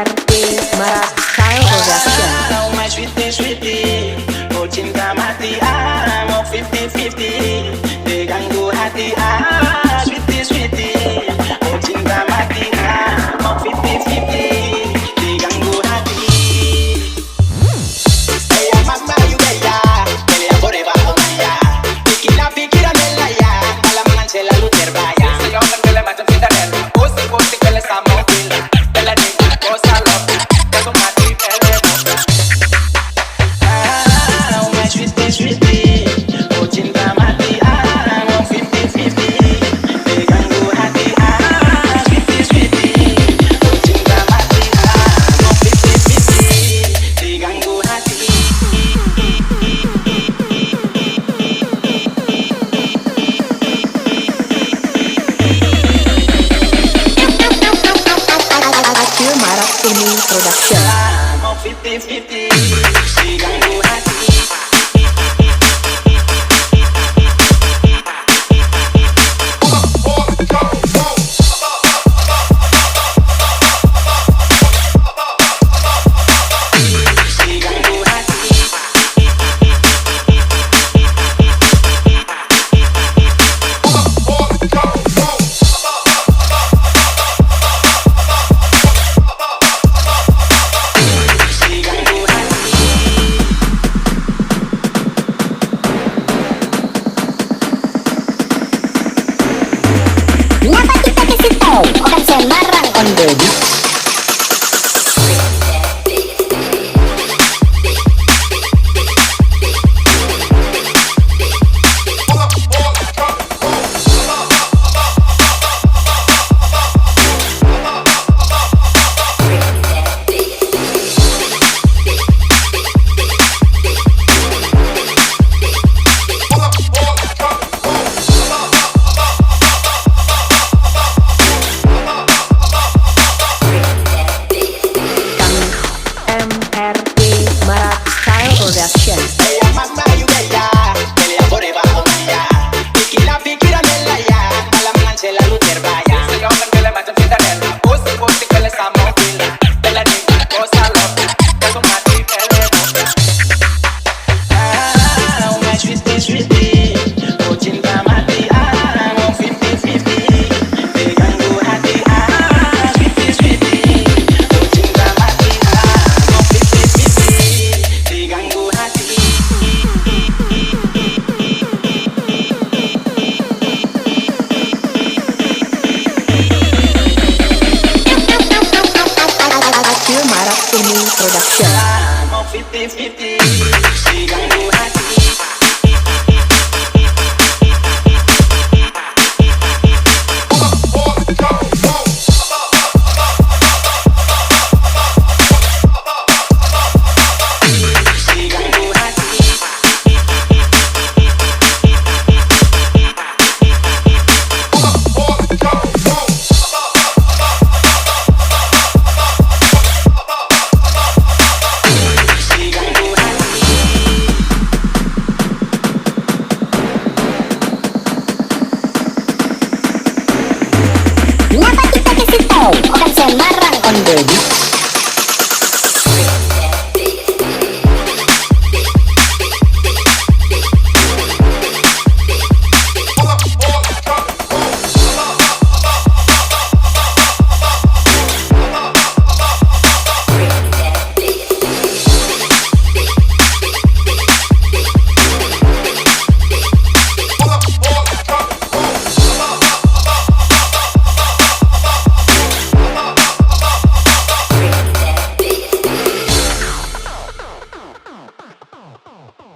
MRT Marat Style Production. My sweetie, sweetie, oh cinta mati, mau 50-50, diganggu hati, sweetie, sweetie, oh cinta mati, mau 50-50, diganggu hati. Ella más ayuda ya, pelea por debajo ya, pikiran en la ya, malam manche la luz terbaya. Se yo que le macho sin tener, pusi que le estamos pila, de la niña cosa loca, eso mati pelea. Sweetie, oh cinta mati, mau 50-50, diganggu hati, sweetie, sweetie, oh cinta mati, mau 50-50, diganggu hati. Acil Marat Ini Production. Mau 50-50, diganggu hati. Kenapa kita kasih tahu orang Semarang on the beat? MRT Marat Style Production. Ella más ayuda ya, pelea por debajo ya, pikiran en la ya, malam manche la luz terbaya. Se yo que le macho sin tener, pusi que le estamos pila, de la niña cosa loca, eso mati pelea. My sweetie, sweetie, oh cinta mati, mau 50-50, diganggu hati, sweetie, sweetie, oh cinta mati, mau 50-50, diganggu hati. Acil Marat Ini Production. Mau 50-50, diganggu hati. Diganggu hati. Diganggu hati. Kenapa kita kasih tahu orang Semarang on the beat?